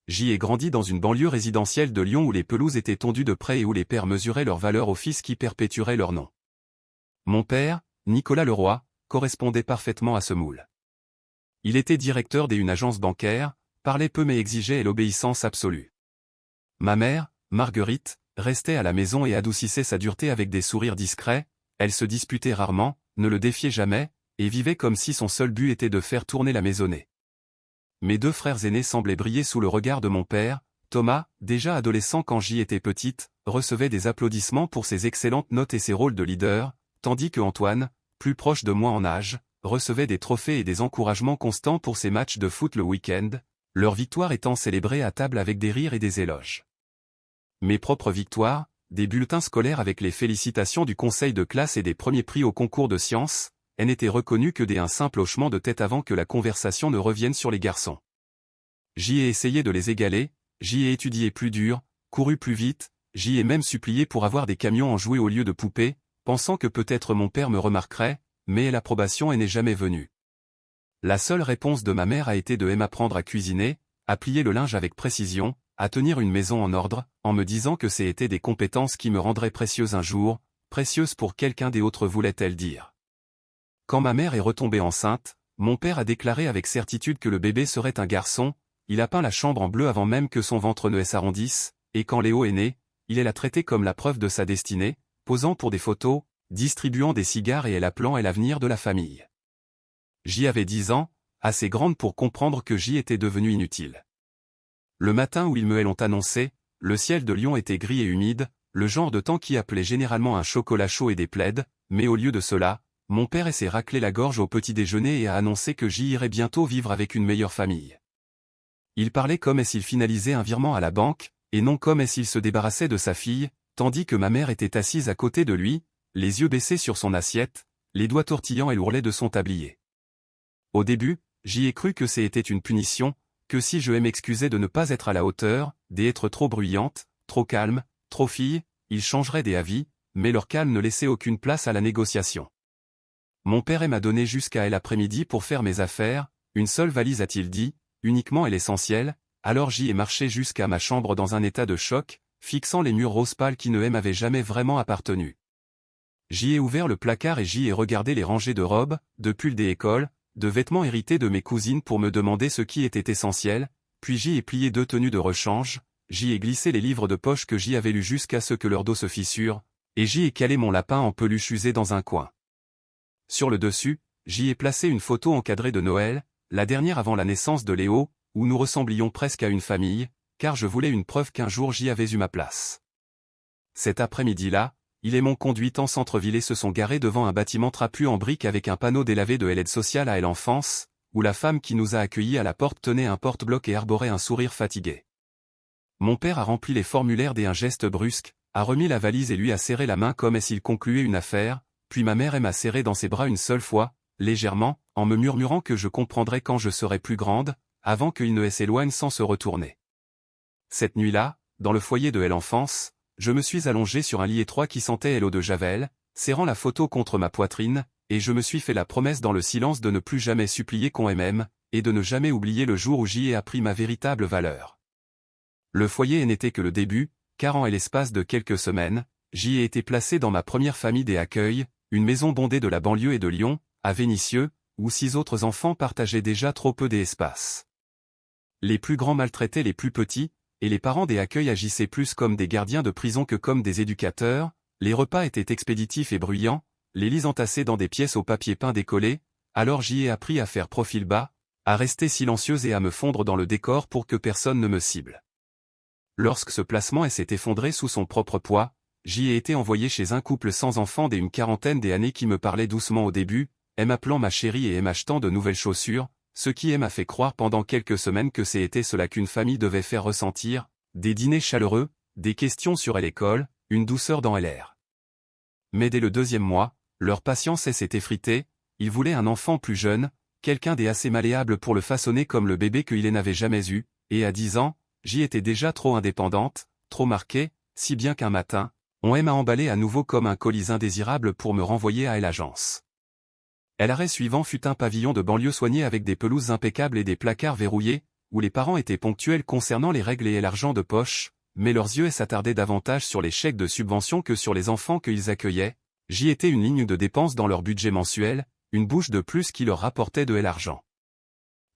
J'y ai grandi dans une banlieue résidentielle de Lyon où les pelouses étaient tondues de près et où les pères mesuraient leur valeur aux fils qui perpétueraient leur nom. Mon père, Nicolas Leroy, correspondait parfaitement à ce moule. Il était directeur d'une agence bancaire, parlait peu mais exigeait l'obéissance absolue. Ma mère, Marguerite, restait à la maison et adoucissait sa dureté avec des sourires discrets, elle se disputait rarement, ne le défiait jamais, et vivait comme si son seul but était de faire tourner la maisonnée. Mes deux frères aînés semblaient briller sous le regard de mon père. Thomas, déjà adolescent quand j'y étais petite, recevait des applaudissements pour ses excellentes notes et ses rôles de leader, tandis que Antoine, plus proche de moi en âge, recevait des trophées et des encouragements constants pour ses matchs de foot le week-end, leur victoire étant célébrée à table avec des rires et des éloges. Mes propres victoires, des bulletins scolaires avec les félicitations du conseil de classe et des premiers prix au concours de sciences, elles n'étaient reconnues que d'un simple hochement de tête avant que la conversation ne revienne sur les garçons. J'y ai essayé de les égaler, j'y ai étudié plus dur, couru plus vite, j'y ai même supplié pour avoir des camions en jouets au lieu de poupées, pensant que peut-être mon père me remarquerait, mais l'approbation n'est jamais venue. La seule réponse de ma mère a été de m'apprendre à cuisiner, à plier le linge avec précision, à tenir une maison en ordre, en me disant que c'étaient des compétences qui me rendraient précieuses un jour, précieuses pour quelqu'un d'autre voulait-elle dire. Quand ma mère est retombée enceinte, mon père a déclaré avec certitude que le bébé serait un garçon, il a peint la chambre en bleu avant même que son ventre ne s'arrondisse, et quand Léo est né, il l'a traité comme la preuve de sa destinée, posant pour des photos, distribuant des cigares et appelant l'avenir de la famille. J'y avais 10 ans, assez grande pour comprendre que j'y étais devenu inutile. Le matin où ils me l'ont annoncé, le ciel de Lyon était gris et humide, le genre de temps qui appelait généralement un chocolat chaud et des plaids, mais au lieu de cela, mon père s'est raclé la gorge au petit déjeuner et a annoncé que j'y irais bientôt vivre avec une meilleure famille. Il parlait comme s'il finalisait un virement à la banque, et non comme s'il se débarrassait de sa fille, tandis que ma mère était assise à côté de lui, les yeux baissés sur son assiette, les doigts tortillant et l'ourlet de son tablier. Au début, j'y ai cru que c'était une punition, que si je m'excusais de ne pas être à la hauteur, d'être trop bruyante, trop calme, trop fille, ils changeraient d'avis, mais leur calme ne laissait aucune place à la négociation. Mon père m'a donné jusqu'à l'après-midi pour faire mes affaires, une seule valise a-t-il dit, uniquement l'essentiel, alors j'y ai marché jusqu'à ma chambre dans un état de choc, fixant les murs rose pâle qui ne m'avaient jamais vraiment appartenu. J'y ai ouvert le placard et j'y ai regardé les rangées de robes, de pulls des écoles, de vêtements hérités de mes cousines pour me demander ce qui était essentiel, puis j'y ai plié 2 tenues de rechange, j'y ai glissé les livres de poche que j'y avais lus jusqu'à ce que leur dos se fissure, et j'y ai calé mon lapin en peluche usé dans un coin. Sur le dessus, j'y ai placé une photo encadrée de Noël, la dernière avant la naissance de Léo, où nous ressemblions presque à une famille, car je voulais une preuve qu'un jour j'y avais eu ma place. Cet après-midi-là, ils m'ont conduit en centre-ville et se sont garés devant un bâtiment trapu en briques avec un panneau délavé de l'aide sociale à l'enfance, où la femme qui nous a accueillis à la porte tenait un porte-bloc et arborait un sourire fatigué. Mon père a rempli les formulaires d'un geste brusque, a remis la valise et lui a serré la main comme s'il concluait une affaire, puis ma mère m'a serré dans ses bras une seule fois, légèrement, en me murmurant que je comprendrais quand je serais plus grande, avant qu'il ne s'éloigne sans se retourner. Cette nuit-là, dans le foyer de l'enfance, je me suis allongé sur un lit étroit qui sentait l'eau de Javel, serrant la photo contre ma poitrine, et je me suis fait la promesse dans le silence de ne plus jamais supplier qu'on m'aime, et de ne jamais oublier le jour où j'y ai appris ma véritable valeur. Le foyer n'était que le début, car en l'espace de quelques semaines, j'y ai été placé dans ma première famille des accueils, une maison bondée de la banlieue et de Lyon, à Vénissieux, où 6 autres enfants partageaient déjà trop peu d'espace. Les plus grands maltraitaient les plus petits, et les parents des accueils agissaient plus comme des gardiens de prison que comme des éducateurs, les repas étaient expéditifs et bruyants, les lits entassés dans des pièces au papier peint décollé, alors j'y ai appris à faire profil bas, à rester silencieuse et à me fondre dans le décor pour que personne ne me cible. Lorsque ce placement s'est effondré sous son propre poids, j'y ai été envoyé chez un couple sans enfants d'une quarantaine d'années qui me parlait doucement au début, m'appelant ma chérie et m'achetant de nouvelles chaussures, ce qui m'a fait croire pendant quelques semaines que c'était cela qu'une famille devait faire ressentir, des dîners chaleureux, des questions sur l'école, une douceur dans l'air. Mais dès le 2e mois, leur patience s'est effritée, ils voulaient un enfant plus jeune, quelqu'un d'assez malléable pour le façonner comme le bébé qu'il n'avait jamais eu, et à 10 ans, j'y étais déjà trop indépendante, trop marquée, si bien qu'un matin, on m'a emballé à nouveau comme un colis indésirable pour me renvoyer à l'agence. L'arrêt suivant fut un pavillon de banlieue soigné avec des pelouses impeccables et des placards verrouillés, où les parents étaient ponctuels concernant les règles et l'argent de poche, mais leurs yeux s'attardaient davantage sur les chèques de subvention que sur les enfants qu'ils accueillaient. J'y étais une ligne de dépense dans leur budget mensuel, une bouche de plus qui leur rapportait de l'argent.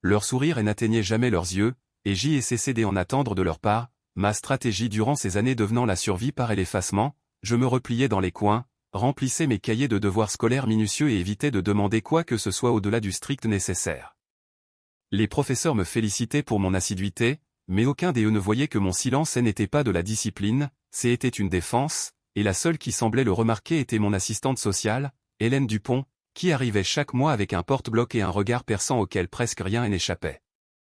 Leur sourire n'atteignait jamais leurs yeux, et j'y ai cessé d'en attendre de leur part, ma stratégie durant ces années devenant la survie par l'effacement, je me repliais dans les coins, remplissais mes cahiers de devoirs scolaires minutieux et évitais de demander quoi que ce soit au-delà du strict nécessaire. Les professeurs me félicitaient pour mon assiduité, mais aucun d'eux ne voyait que mon silence n'était pas de la discipline, c'était une défense, et la seule qui semblait le remarquer était mon assistante sociale, Hélène Dupont, qui arrivait chaque mois avec un porte-bloc et un regard perçant auquel presque rien n'échappait.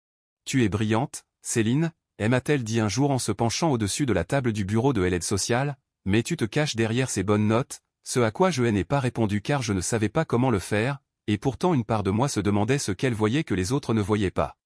« Tu es brillante, Céline », m'a-t-elle dit un jour en se penchant au-dessus de la table du bureau de l'aide sociale, mais tu te caches derrière ces bonnes notes, ce à quoi je n'ai pas répondu car je ne savais pas comment le faire, et pourtant une part de moi se demandait ce qu'elle voyait que les autres ne voyaient pas.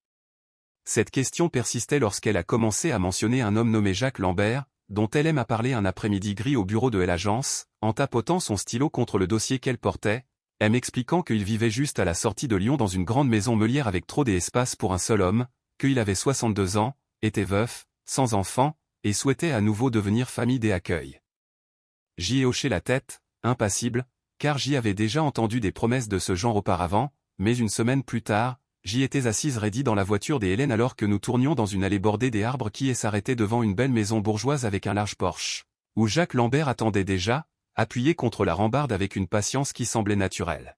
Cette question persistait lorsqu'elle a commencé à mentionner un homme nommé Jacques Lambert, dont elle aime à parler un après-midi gris au bureau de l'agence, en tapotant son stylo contre le dossier qu'elle portait, m'expliquant qu'il vivait juste à la sortie de Lyon dans une grande maison meulière avec trop d'espace pour un seul homme, qu'il avait 62 ans, était veuf, sans enfant, et souhaitait à nouveau devenir famille des accueils. J'y ai hoché la tête, impassible, car j'y avais déjà entendu des promesses de ce genre auparavant, mais une semaine plus tard, j'y étais assise raidie dans la voiture des Hélène alors que nous tournions dans une allée bordée des arbres qui s'arrêtait devant une belle maison bourgeoise avec un large porche, où Jacques Lambert attendait déjà, appuyé contre la rambarde avec une patience qui semblait naturelle.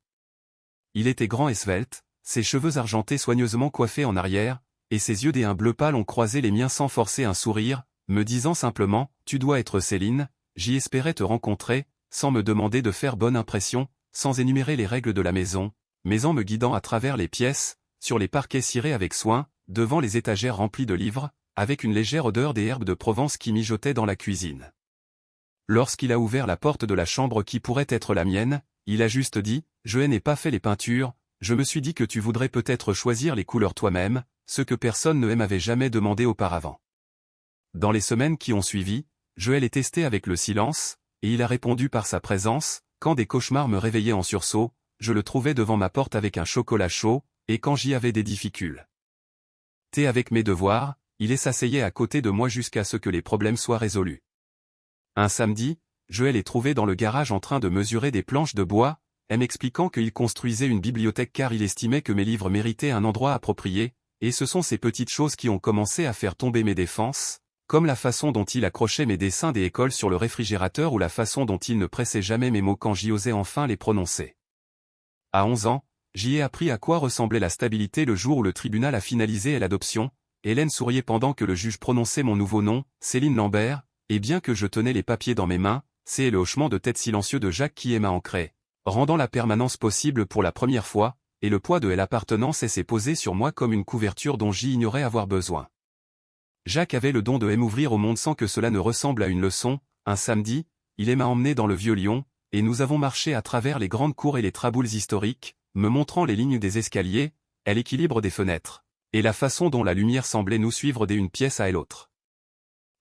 Il était grand et svelte, ses cheveux argentés soigneusement coiffés en arrière, et ses yeux d'un bleu pâle ont croisé les miens sans forcer un sourire, me disant simplement « Tu dois être Céline, j'y espérais te rencontrer », sans me demander de faire bonne impression, sans énumérer les règles de la maison, mais en me guidant à travers les pièces, sur les parquets cirés avec soin, devant les étagères remplies de livres, avec une légère odeur des herbes de Provence qui mijotaient dans la cuisine. Lorsqu'il a ouvert la porte de la chambre qui pourrait être la mienne, il a juste dit « Je n'ai pas fait les peintures, je me suis dit que tu voudrais peut-être choisir les couleurs toi-même, ce que personne ne m'avait jamais demandé auparavant. » Dans les semaines qui ont suivi, je l'ai testé avec le silence, et il a répondu par sa présence, quand des cauchemars me réveillaient en sursaut, je le trouvais devant ma porte avec un chocolat chaud, et quand j'y avais des difficultés. Avec mes devoirs, il s'asseyait à côté de moi jusqu'à ce que les problèmes soient résolus. Un samedi, je l'ai trouvé dans le garage en train de mesurer des planches de bois, m'expliquant qu'il construisait une bibliothèque car il estimait que mes livres méritaient un endroit approprié, et ce sont ces petites choses qui ont commencé à faire tomber mes défenses, comme la façon dont il accrochait mes dessins des écoles sur le réfrigérateur ou la façon dont il ne pressait jamais mes mots quand j'y osais enfin les prononcer. À 11 ans, j'y ai appris à quoi ressemblait la stabilité le jour où le tribunal a finalisé l'adoption. Hélène souriait pendant que le juge prononçait mon nouveau nom, Céline Lambert, et bien que je tenais les papiers dans mes mains, c'est le hochement de tête silencieux de Jacques qui m'a ancré, rendant la permanence possible pour la première fois, et le poids de l'appartenance s'est posé sur moi comme une couverture dont j'ignorais avoir besoin. Jacques avait le don de m'ouvrir au monde sans que cela ne ressemble à une leçon. Un samedi, il m'a emmené dans le vieux Lyon, et nous avons marché à travers les grandes cours et les traboules historiques, me montrant les lignes des escaliers, l'équilibre des fenêtres, et la façon dont la lumière semblait nous suivre d'une pièce à l'autre.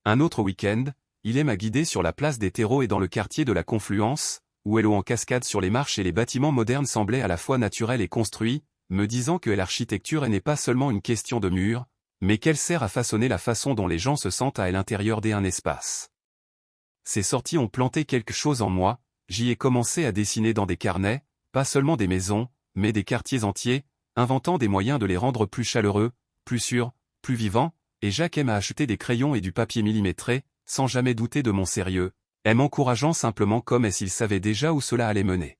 Un autre week-end, il m'a guidé sur la place des terreaux et dans le quartier de la Confluence, où l'eau en cascade sur les marches et les bâtiments modernes semblaient à la fois naturels et construits, me disant que l'architecture n'est pas seulement une question de murs, mais qu'elle sert à façonner la façon dont les gens se sentent à l'intérieur d'un espace. Ces sorties ont planté quelque chose en moi, j'y ai commencé à dessiner dans des carnets, pas seulement des maisons, mais des quartiers entiers, inventant des moyens de les rendre plus chaleureux, plus sûrs, plus vivants, et Jacques m'a acheté des crayons et du papier millimétré, sans jamais douter de mon sérieux, m'encourageant simplement comme s'il savait déjà où cela allait mener.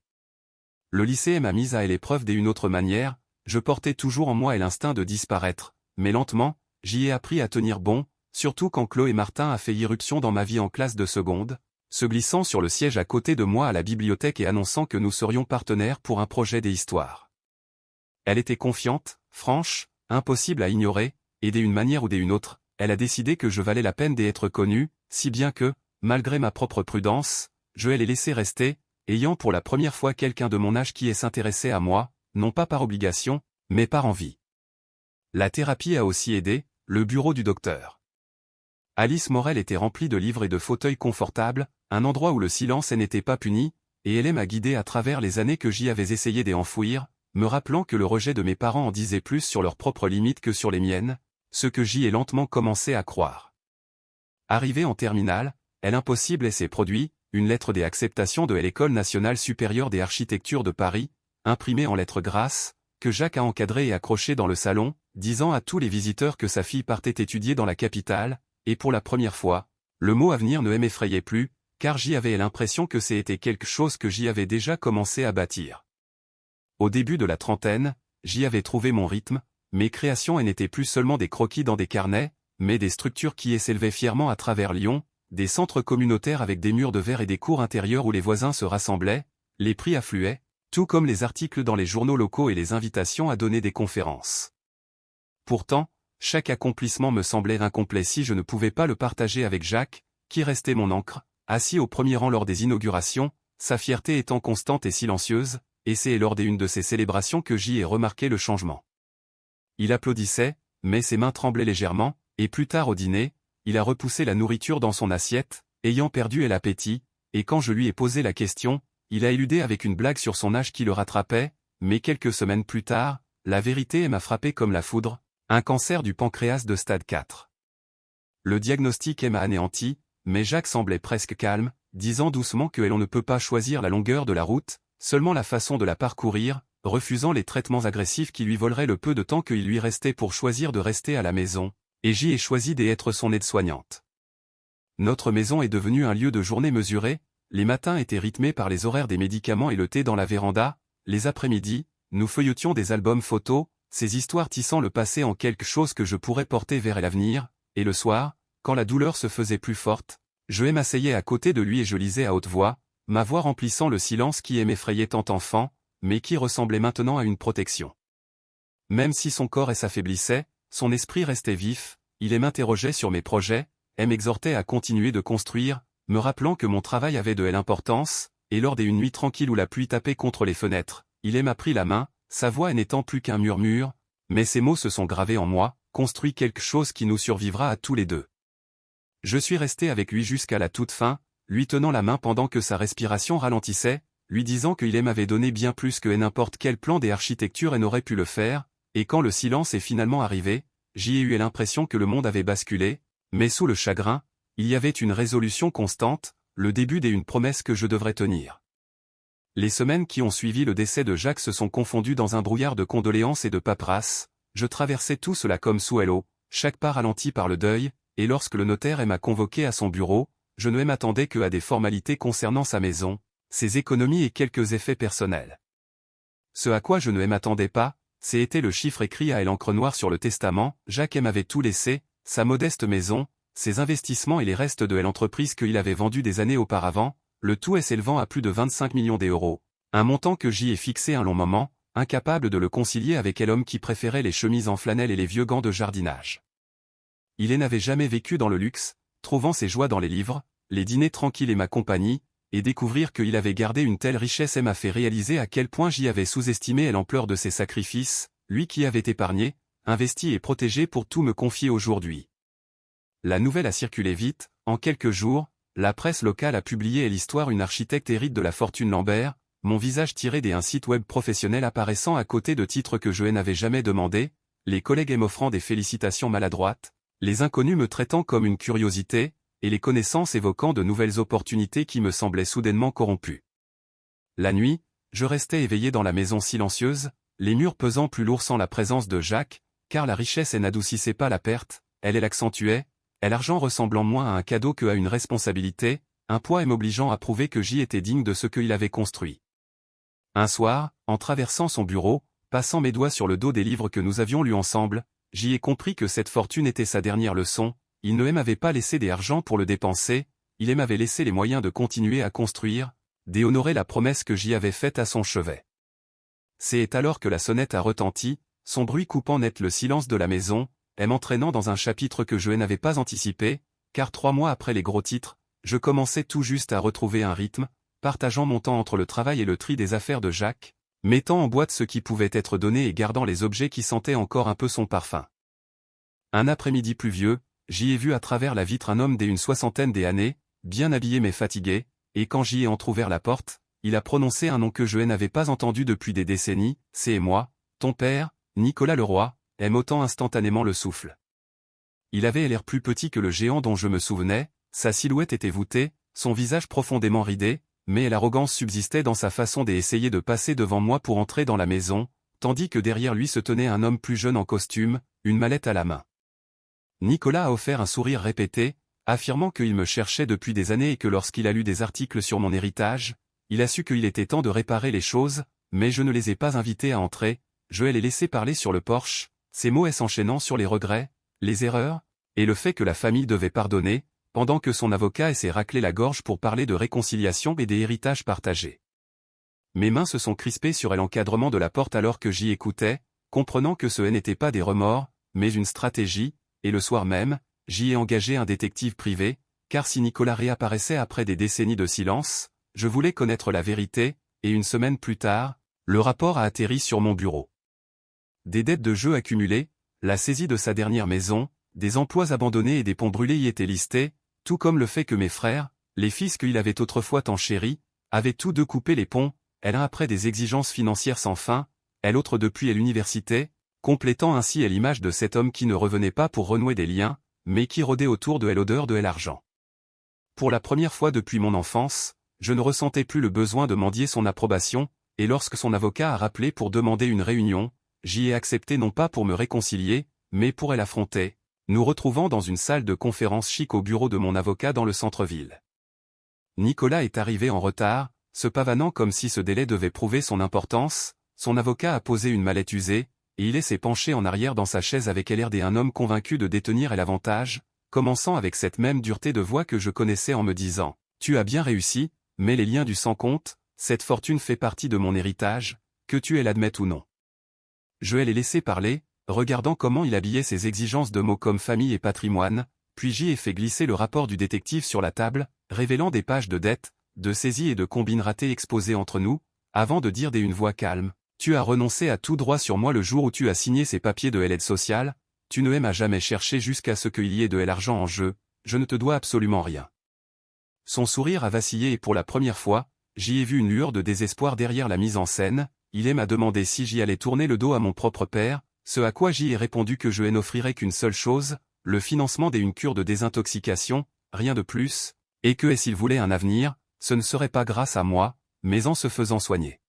Le lycée m'a mise à l'épreuve d'une autre manière, je portais toujours en moi l'instinct de disparaître, mais lentement, j'y ai appris à tenir bon, surtout quand Chloé Martin a fait irruption dans ma vie en classe de seconde, se glissant sur le siège à côté de moi à la bibliothèque et annonçant que nous serions partenaires pour un projet des histoires. Elle était confiante, franche, impossible à ignorer, et d'une manière ou d'une autre, elle a décidé que je valais la peine d'être connue, si bien que, malgré ma propre prudence, je l'ai laissé rester, ayant pour la première fois quelqu'un de mon âge qui s'intéressait à moi, non pas par obligation, mais par envie. La thérapie a aussi aidé, le bureau du docteur. Alice Morel était remplie de livres et de fauteuils confortables, un endroit où le silence n'était pas puni, et elle m'a guidé à travers les années que j'y avais essayé d'enfouir, me rappelant que le rejet de mes parents en disait plus sur leurs propres limites que sur les miennes, Ce que j'y ai lentement commencé à croire. Arrivé en terminale, l'impossible et ses produits, une lettre des acceptations de l'École nationale supérieure des architectures de Paris, imprimée en lettres grasses, que Jacques a encadrée et accrochée dans le salon, disant à tous les visiteurs que sa fille partait étudier dans la capitale, et pour la première fois, le mot avenir ne m'effrayait plus, car j'y avais l'impression que c'était quelque chose que j'y avais déjà commencé à bâtir. Au début de la trentaine, j'y avais trouvé mon rythme, mes créations n'étaient plus seulement des croquis dans des carnets, mais des structures qui s'élevaient fièrement à travers Lyon, des centres communautaires avec des murs de verre et des cours intérieurs où les voisins se rassemblaient, les prix affluaient, tout comme les articles dans les journaux locaux et les invitations à donner des conférences. Pourtant, chaque accomplissement me semblait incomplet si je ne pouvais pas le partager avec Jacques, qui restait mon ancre, assis au premier rang lors des inaugurations, sa fierté étant constante et silencieuse, et c'est lors d'une de ces célébrations que j'y ai remarqué le changement. Il applaudissait, mais ses mains tremblaient légèrement, et plus tard au dîner, il a repoussé la nourriture dans son assiette, ayant perdu l'appétit, et quand je lui ai posé la question, il a éludé avec une blague sur son âge qui le rattrapait, mais quelques semaines plus tard, la vérité m'a frappé comme la foudre, un cancer du pancréas de stade 4. Le diagnostic m'a anéanti, mais Jacques semblait presque calme, disant doucement que l'on ne peut pas choisir la longueur de la route, seulement la façon de la parcourir, refusant les traitements agressifs qui lui voleraient le peu de temps qu'il lui restait pour choisir de rester à la maison, et j'y ai choisi d'être son aide-soignante. Notre maison est devenue un lieu de journée mesuré, les matins étaient rythmés par les horaires des médicaments et le thé dans la véranda, les après-midi, nous feuilletions des albums photos, ces histoires tissant le passé en quelque chose que je pourrais porter vers l'avenir, et le soir, quand la douleur se faisait plus forte, je m'asseyais à côté de lui et je lisais à haute voix, ma voix remplissant le silence qui m'effrayait tant enfant, mais qui ressemblait maintenant à une protection. Même si son corps s'affaiblissait, son esprit restait vif, il m'interrogeait sur mes projets, m'exhortait à continuer de construire, me rappelant que mon travail avait de l'importance, et lors d'une nuit tranquille où la pluie tapait contre les fenêtres, il m'a pris la main, sa voix n'étant plus qu'un murmure, mais ses mots se sont gravés en moi, construit quelque chose qui nous survivra à tous les deux. Je suis resté avec lui jusqu'à la toute fin, lui tenant la main pendant que sa respiration ralentissait, lui disant qu'il m'avait donné bien plus que n'importe quel plan des architectures et n'aurait pu le faire, et quand le silence est finalement arrivé, j'y ai eu l'impression que le monde avait basculé, mais sous le chagrin, il y avait une résolution constante, le début d'une promesse que je devrais tenir. Les semaines qui ont suivi le décès de Jacques se sont confondues dans un brouillard de condoléances et de paperasse, je traversais tout cela comme sous l'eau, chaque pas ralenti par le deuil, et lorsque le notaire m'a convoqué à son bureau, je ne m'attendais que à des formalités concernant sa maison, ses économies et quelques effets personnels. Ce à quoi je ne m'attendais pas, c'était le chiffre écrit à l'encre noire sur le testament, Jacques m'avait tout laissé, sa modeste maison, ses investissements et les restes de l'entreprise qu'il avait vendue des années auparavant, le tout s'élevant à plus de 25 millions d'euros, un montant que j'y ai fixé un long moment, incapable de le concilier avec l'homme qui préférait les chemises en flanelle et les vieux gants de jardinage. Il n'avait jamais vécu dans le luxe, trouvant ses joies dans les livres, les dîners tranquilles et ma compagnie, et découvrir qu'il avait gardé une telle richesse m'a fait réaliser à quel point j'y avais sous-estimé l'ampleur de ses sacrifices, lui qui avait épargné, investi et protégé pour tout me confier aujourd'hui. La nouvelle a circulé vite, en quelques jours, la presse locale a publié l'histoire une architecte hérite de la fortune Lambert, mon visage tiré d'un site web professionnel apparaissant à côté de titres que je n'avais jamais demandé, les collègues m'offrant des félicitations maladroites, les inconnus me traitant comme une curiosité, et les connaissances évoquant de nouvelles opportunités qui me semblaient soudainement corrompues. La nuit, je restais éveillé dans la maison silencieuse, les murs pesant plus lourds sans la présence de Jacques, car la richesse n'adoucissait pas la perte, elle l'accentuait, l'argent ressemblant moins à un cadeau qu'à une responsabilité, un poids m'obligeant à prouver que j'y étais digne de ce qu'il avait construit. Un soir, en traversant son bureau, passant mes doigts sur le dos des livres que nous avions lus ensemble, j'y ai compris que cette fortune était sa dernière leçon, il ne m'avait pas laissé des argents pour le dépenser, il m'avait laissé les moyens de continuer à construire, d'honorer la promesse que j'y avais faite à son chevet. C'est alors que la sonnette a retenti, son bruit coupant net le silence de la maison, m'entraînant dans un chapitre que je n'avais pas anticipé, car 3 mois après les gros titres, je commençais tout juste à retrouver un rythme, partageant mon temps entre le travail et le tri des affaires de Jacques, mettant en boîte ce qui pouvait être donné et gardant les objets qui sentaient encore un peu son parfum. Un après-midi pluvieux, j'y ai vu à travers la vitre un homme d'une 60aine d'années, bien habillé mais fatigué, et quand j'y ai entrouvert la porte, il a prononcé un nom que je n'avais pas entendu depuis des décennies, c'est moi, ton père, Nicolas Leroy, m'ôtant instantanément le souffle. Il avait l'air plus petit que le géant dont je me souvenais, sa silhouette était voûtée, son visage profondément ridé, mais l'arrogance subsistait dans sa façon d'essayer de passer devant moi pour entrer dans la maison, tandis que derrière lui se tenait un homme plus jeune en costume, une mallette à la main. Nicolas a offert un sourire répété, affirmant qu'il me cherchait depuis des années et que lorsqu'il a lu des articles sur mon héritage, il a su qu'il était temps de réparer les choses, mais je ne les ai pas invités à entrer, je les laissé parler sur le porche, ces mots s'enchaînant sur les regrets, les erreurs, et le fait que la famille devait pardonner, pendant que son avocat s'est raclé la gorge pour parler de réconciliation et des héritages partagés. Mes mains se sont crispées sur l'encadrement de la porte alors que j'y écoutais, comprenant que ce n'était pas des remords, mais une stratégie, et le soir même, j'y ai engagé un détective privé, car si Nicolas réapparaissait après des décennies de silence, je voulais connaître la vérité, et une semaine plus tard, le rapport a atterri sur mon bureau. Des dettes de jeu accumulées, la saisie de sa dernière maison, des emplois abandonnés et des ponts brûlés y étaient listés, tout comme le fait que mes frères, les fils qu'il avait autrefois tant chéris, avaient tous deux coupé les ponts, l'un après des exigences financières sans fin, l'autre depuis l'université, complétant ainsi l'image de cet homme qui ne revenait pas pour renouer des liens, mais qui rôdait autour de l'odeur de l'argent. Pour la première fois depuis mon enfance, je ne ressentais plus le besoin de mendier son approbation, et lorsque son avocat a rappelé pour demander une réunion, j'y ai accepté non pas pour me réconcilier, mais pour l'affronter, nous retrouvant dans une salle de conférence chic au bureau de mon avocat dans le centre-ville. Nicolas est arrivé en retard, se pavanant comme si ce délai devait prouver son importance, son avocat a posé une mallette usée, et il s'est penché en arrière dans sa chaise avec l'air d'un homme convaincu de détenir l'avantage, commençant avec cette même dureté de voix que je connaissais en me disant « Tu as bien réussi, mais les liens du sang comptent, cette fortune fait partie de mon héritage, que tu l'admettes ou non. » Je l'ai laissé parler, regardant comment il habillait ses exigences de mots comme famille et patrimoine, puis j'y ai fait glisser le rapport du détective sur la table, révélant des pages de dettes, de saisies et de combines ratées exposées entre nous, avant de dire d'une voix calme « Tu as renoncé à tout droit sur moi le jour où tu as signé ces papiers de l'aide sociale, tu ne m'as jamais cherché jusqu'à ce qu'il y ait de l'argent en jeu, je ne te dois absolument rien. » Son sourire a vacillé et pour la première fois, j'y ai vu une lueur de désespoir derrière la mise en scène, il m'a demandé si j'y allais tourner le dos à mon propre père, ce à quoi j'y ai répondu que je n'offrirais qu'une seule chose, le financement d'une cure de désintoxication, rien de plus, et que s'il voulait un avenir, ce ne serait pas grâce à moi, mais en se faisant soigner.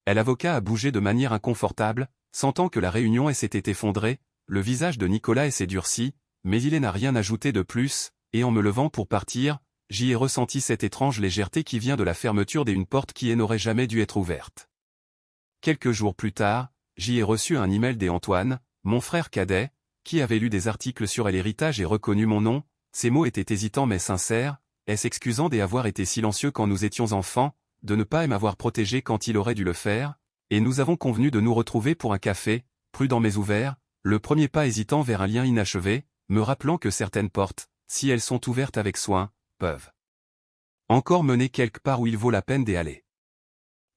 L'avocat a bougé de manière inconfortable, sentant que la réunion s'était effondrée, le visage de Nicolas s'est durci, mais il n'a rien ajouté de plus, et en me levant pour partir, j'y ai ressenti cette étrange légèreté qui vient de la fermeture d'une porte qui n'aurait jamais dû être ouverte. Quelques jours plus tard, j'y ai reçu un email d'Antoine, mon frère cadet, qui avait lu des articles sur l'héritage et reconnu mon nom, ses mots étaient hésitants mais sincères, s'excusant d'avoir été silencieux quand nous étions enfants, de ne pas m'avoir protégé quand il aurait dû le faire, et nous avons convenu de nous retrouver pour un café, prudent mais ouvert, le premier pas hésitant vers un lien inachevé, me rappelant que certaines portes, si elles sont ouvertes avec soin, peuvent encore mener quelque part où il vaut la peine d'y aller.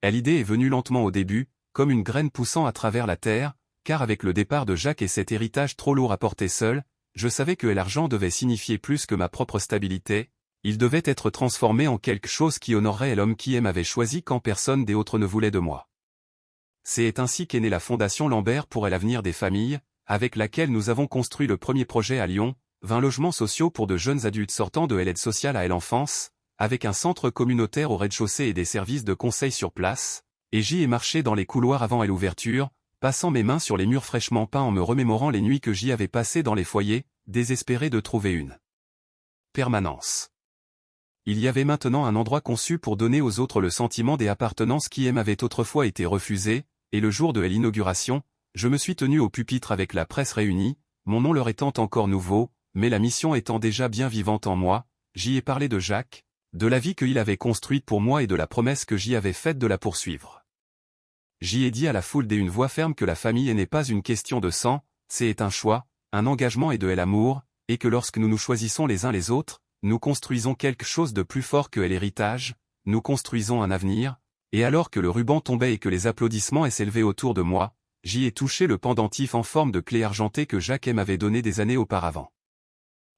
L'idée est venue lentement au début, comme une graine poussant à travers la terre, car avec le départ de Jacques et cet héritage trop lourd à porter seul, je savais que l'argent devait signifier plus que ma propre stabilité, il devait être transformé en quelque chose qui honorerait l'homme qui m'avait choisi quand personne d'autre ne voulait de moi. C'est ainsi qu'est née la Fondation Lambert pour l'avenir des familles, avec laquelle nous avons construit le premier projet à Lyon, 20 logements sociaux pour de jeunes adultes sortant de l'aide sociale à l'enfance, avec un centre communautaire au rez-de-chaussée et des services de conseil sur place, et j'y ai marché dans les couloirs avant l'ouverture, passant mes mains sur les murs fraîchement peints en me remémorant les nuits que j'y avais passées dans les foyers, désespéré de trouver une permanence. Il y avait maintenant un endroit conçu pour donner aux autres le sentiment d'appartenance qui m'avait autrefois été refusé, et le jour de l'inauguration, je me suis tenu au pupitre avec la presse réunie, mon nom leur étant encore nouveau, mais la mission étant déjà bien vivante en moi, j'y ai parlé de Jacques, de la vie qu'il avait construite pour moi et de la promesse que j'y avais faite de la poursuivre. J'y ai dit à la foule d'une voix ferme que la famille n'est pas une question de sang, c'est un choix, un engagement et de l'amour, et que lorsque nous nous choisissons les uns les autres, nous construisons quelque chose de plus fort que l'héritage, nous construisons un avenir, et alors que le ruban tombait et que les applaudissements s'élevaient autour de moi, j'y ai touché le pendentif en forme de clé argentée que Jacques m'avait donné des années auparavant.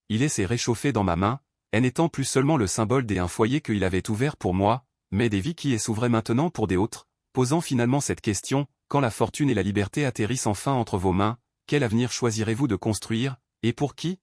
Il s'est réchauffé dans ma main, n'étant plus seulement le symbole d'un foyer qu'il avait ouvert pour moi, mais des vies qui s'ouvraient maintenant pour des autres, posant finalement cette question, quand la fortune et la liberté atterrissent enfin entre vos mains, quel avenir choisirez-vous de construire, Et pour qui?